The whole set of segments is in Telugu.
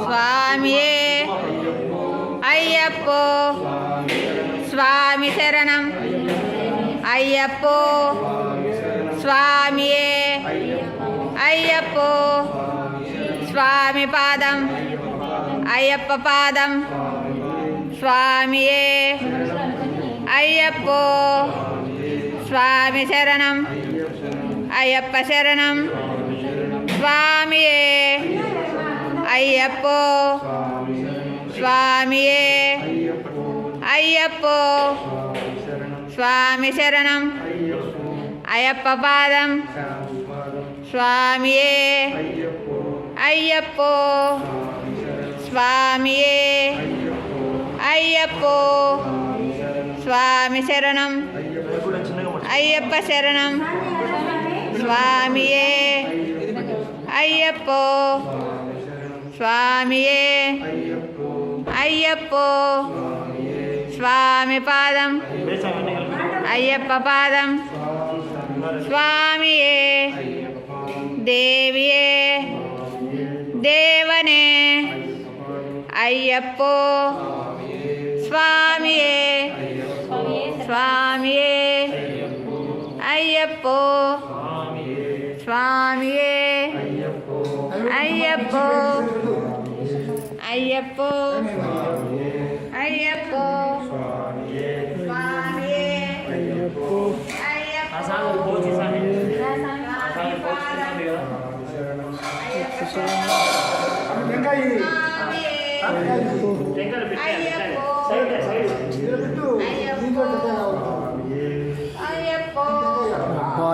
స్వామియే అయ్యప్పో స్వామి శరణం అయ్యప్పో స్వామియే అయ్యప్పో స్వామి పాదం అయ్యప్ప పాదం స్వామియే అయ్యప్పో స్వామి శరణం అయ్యప్ప శరణం స్వామియే అయ్యప్పో స్వామియే అయ్యప్పో స్వామి శరణం అయ్యప్ప పాదం స్వామియే అయ్యప్పో స్వామియే అయ్యప్పో స్వామి శరణం అయ్యప్ప శరణం స్వామియే అయ్యప్పో స్వామియే అయ్యప్పో స్వామి పాదం అయ్యప్ప పాదం స్వామియే దేవియే దేవనే అయ్యప్పో స్వామియే స్వామియే అయ్యప్పో స్వామియే అయ్యప్పో అయ్యప్పో అయ్యప్పో స్వామియే అయ్యప్పో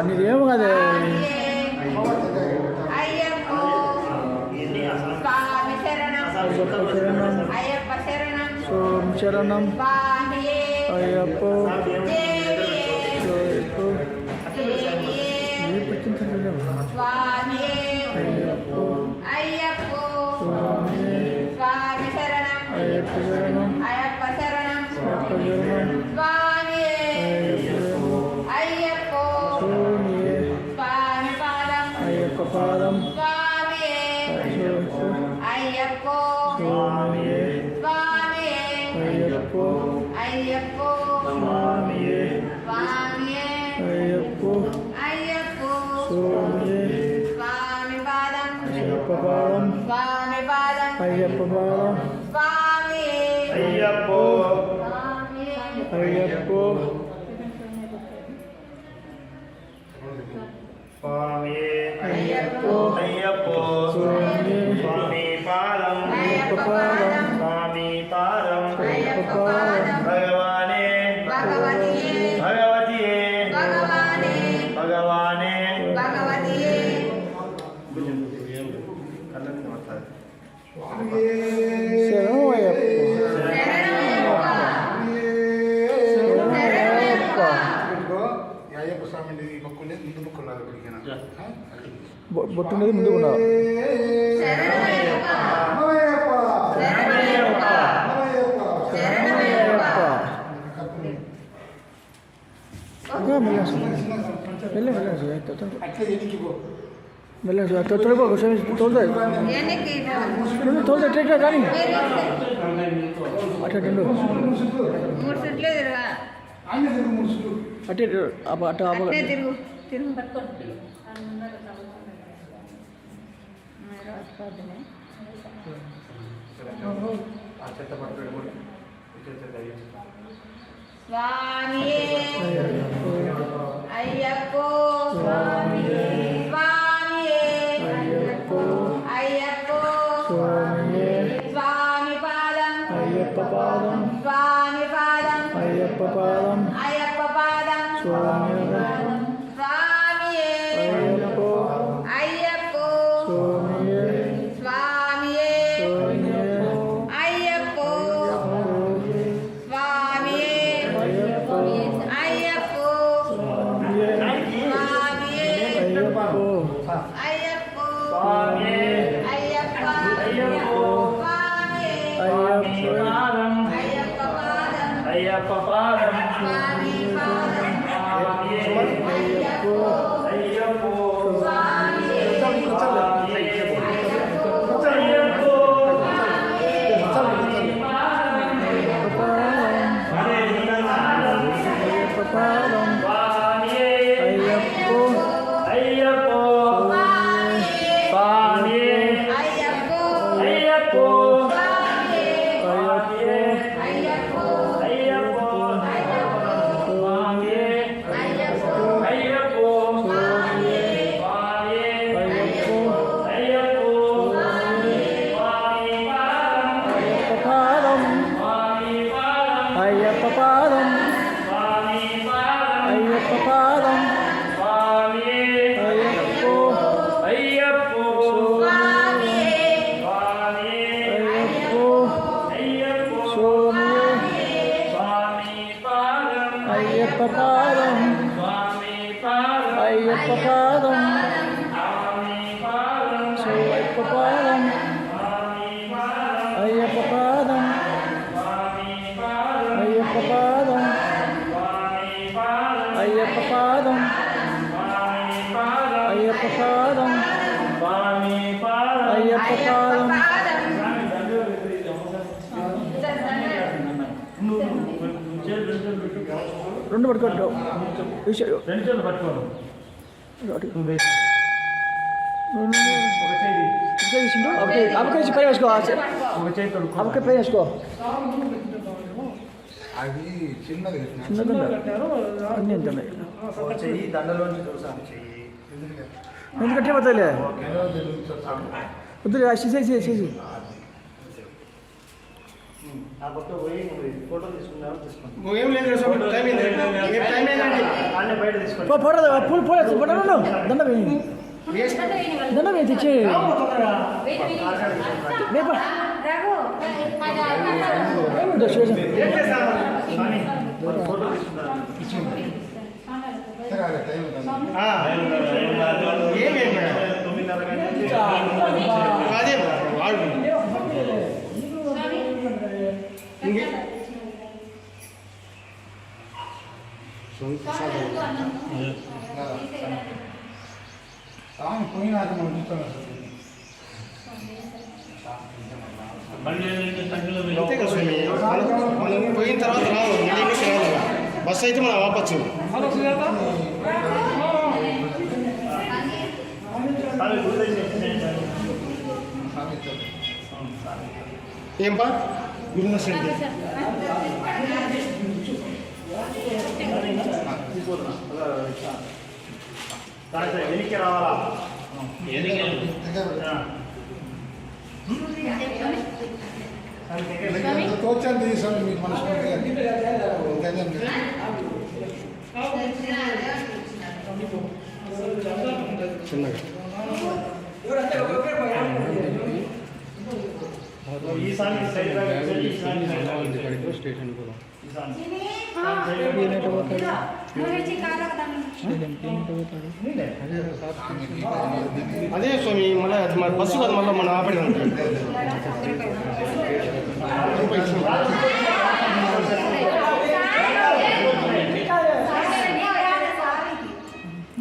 నీదేమో కదా అయ్యప్పో స్వామి శరణం అయ్యప్ప శరణం స్వామి శరణం అయ్యప్పో స్వామియే అయ్యప్పో స్వామి శరణం అయ్యప్ప శరణం అయ్యప్ప శరణం శరణం స్వామియే అయ్యప్పో స్వామి పాదం అయ్యప్ప పాదం స్వామియే అయ్యప్పో స్వామియే స్వామియే అయ్యప్పో అయ్యప్పో స్వామియే స్వామియే అయ్యప్పో అయ్యప్పో స్వామియే స్వామి పాదం అయ్యప్ప పాదం స్వామి పాదం అయ్యప్ప పాదం స్వామియే అయ్యప్పో స్వామియే అయ్యప్పో స్వామియే అయ్యప్పో అయ్యప్పో స్వామియే స్వామి పాదం అయ్యప్ప పాదం స్వామి పాదం అయ్యప్ప పాదం భగవానే భగవతియే భగవతియే భగవానే భగవానే భగవతియే శరణం అయ్యప్ప అయ్యప్ప స్వామి పక్కనే ముందు పక్కన్నారు బొట్టున్నది ముందుకు ఉన్నారు తోలుతా కానీ అట్లా రెండు మూడు సుట్లు తిరుగా అట్టే అట్ట తిరుగు తిరుగు పట్టుకోండి స్వామియే అయ్యప్పో స్వామియే అయ్యప్పో అయ్యప్పో స్వామియే స్వామి పాదం అయ్యప్ప పాదం స్వామి పాదం అయ్యప్ప పాదం అయ్యప్ప పాదం స్వామియే స్వామియే అయ్యప్పో అయ్యప్పో స్వామియే స్వామియే అయ్యప్పో స్వామియే అయ్యప్పో స్వామియే అయ్యప్పో అయ్యప్పో స్వామియే అయ్యప్ప అయ్యప్పో స్వామియే అయ్యప్ప పాదం అయ్యప్ప పాదం స్వామి పాదం స్వామియే అయ్యప్ప అయ్యప్పో స్వామి స్వామియే అయ్యప్పో అయ్యప్పో అరే నిన్నగా అయ్యప్ప పాదం స్వామియే అయ్యప్ప అయ్యప్పో స్వామియే అయ్యప్పో అయ్యప్పో స్వామి అయ్యప్ప అయ్యప్పో అయ్యప్పో స్వామియే అయ్యప్పో అయ్యప్పో స్వామియే అయ్యప్పో అయ్యప్ప పాదం స్వామి అయ్యప్ప పాదం స్వామియే అయ్యప్ప అయ్యప్పో స్వామి అయ్యప్ప అయ్యప్పో స్వామి స్వామి పాదం అయ్యప్ప పాదం స్వామి పాదం అయ్యప్ప పాదం స్వామి పాదం అయ్యప్ప పాదం స్వామి పాదం అయ్యప్ప పాదం స్వామి పాదం అయ్యప్ప పాదం స్వామి పాదం అయ్యప్ప పాదం స్వామి పాదం అయ్యప్ప పాదం స్వామి పాదం అయ్యప్ప పాదం రెండు పట్టుకోండి రెండు చేతులు పట్టుకోను ఒక చేయి అవకాశం పై వేసుకో ఒక చేయి తొడుక్కో. అవకాశం పై వేసుకో అది చిన్నది చిన్నదండ అన్నీ ఎంత ఒక చెయ్యి దండలోంచి చూసాను చెయ్యి ఎందుకంటే పోతాయిలే వద్దు చేసి ఆ పక్క పోయి ఫోటో తీసుకున్నాను తీసుకోండి ఏం లేదు స్వామి, టైం అయింది. టైం అయిందండి. అన్నీ బయట తీసుకోండి ఫోటో ఫోటో దండ వేయి దండ వేయి తెచ్చి రేపా రఘు కానీ ఫోటో తీసుకున్నాను సరే, టైం అవుతుంది. ఏమేమి 9:30 గంటలకి అదే వాడు స్వామి పోయినాక మనం చూస్తాం అంతే కదా స్వామి మనం పోయిన తర్వాత రాదు మళ్ళీ ఇంటికి రాదు బస్సు అయితే మనం ఆపచ్చు స్వామి గుడి దగ్గర ఏం పా గురునర్స్ అంటే వెనక్కి రావాలా తోచాను తీసాను మీకు మనస్ఫూర్తిగా చిన్నగా ఈ సాంగ్ స్టేషన్ కూడా అదే స్వామి మళ్ళీ మన బస్సు కదా మళ్ళీ మనం ఆపడి ఉంటాం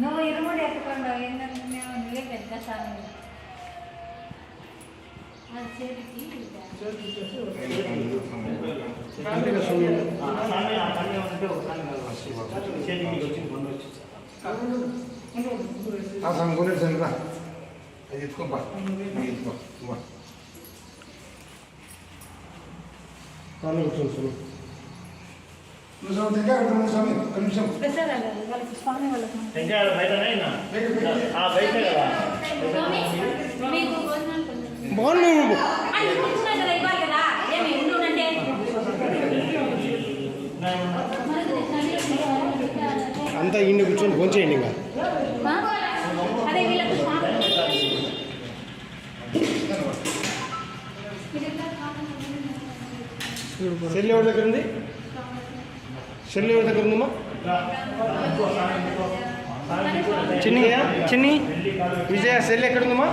నువ్వు ఇరుముడు ఎత్తుకోండి ఏంటంటే నువ్వే పెద్ద స్వామి అది చేతికి అంతేగా స్వామి కొనేది సంగరా అది ఎత్తుకోపా ఎత్తుకో కాళ్ళు కూర్చోండి స్వామి నువ్వు దగ్గర స్వామి ఒక నిమిషం వాళ్ళకి స్వామి వాళ్ళకి బయటనే బయట కదా బాగున్నాయి అంతా ఇండి కూర్చొని భోంచేయండి ఇంకా అదే వీళ్ళకి సెల్ ఎవరి దగ్గర ఉంది సెల్ ఎవరి దగ్గర ఉందమ్మా చిన్నయ్య చిన్ని విజయ సెల్ ఎక్కడుందమ్మా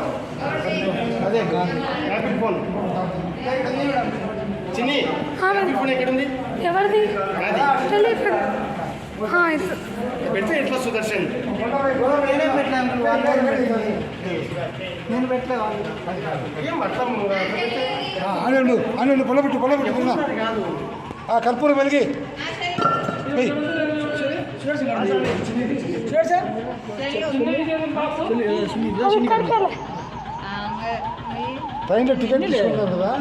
అదే యాపిల్ ఫోన్ చిన్ని యాపిల్ ఫోన్ ఎక్కడుంది ఎవరిది తెలియదు. ఇది పెడితే ఎట్లా సుదర్శన్ నేను పెట్టలేదు ఏం అర్థం అనండి పొలబెట్టు కర్పూరం వెలిగి వెయ్యి. ట్రైన్లో టికెట్ తీసుకున్నారు కదా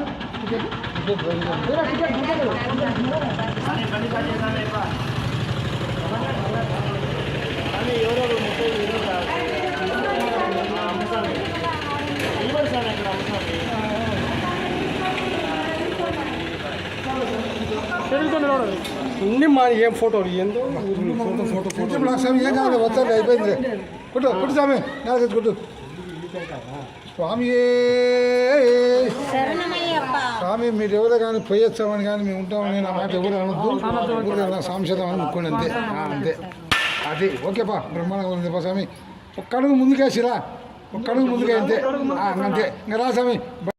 మా ఏం ఫోటోలు ఏందో స్వామి ఏం కావాలి వచ్చాక అయిపోయింది కుట్టు స్వామి నాలుగు కుట్టు స్వామి స్వామి మీరు ఎవరో కానీ పోయొచ్చామని కానీ మేము ఉంటామని నా మాట ఎవరు అనొద్దు సాంశతం అని ముక్కోండి అంతే అంతే అది ఓకేపా బ్రహ్మాండంగా ఉంది స్వామి ఒక్క అడుగు ముందుకేసిరా ఒక్క అడుగు ముందుకే అంతే అంతే ఇంకా రా స్వామి.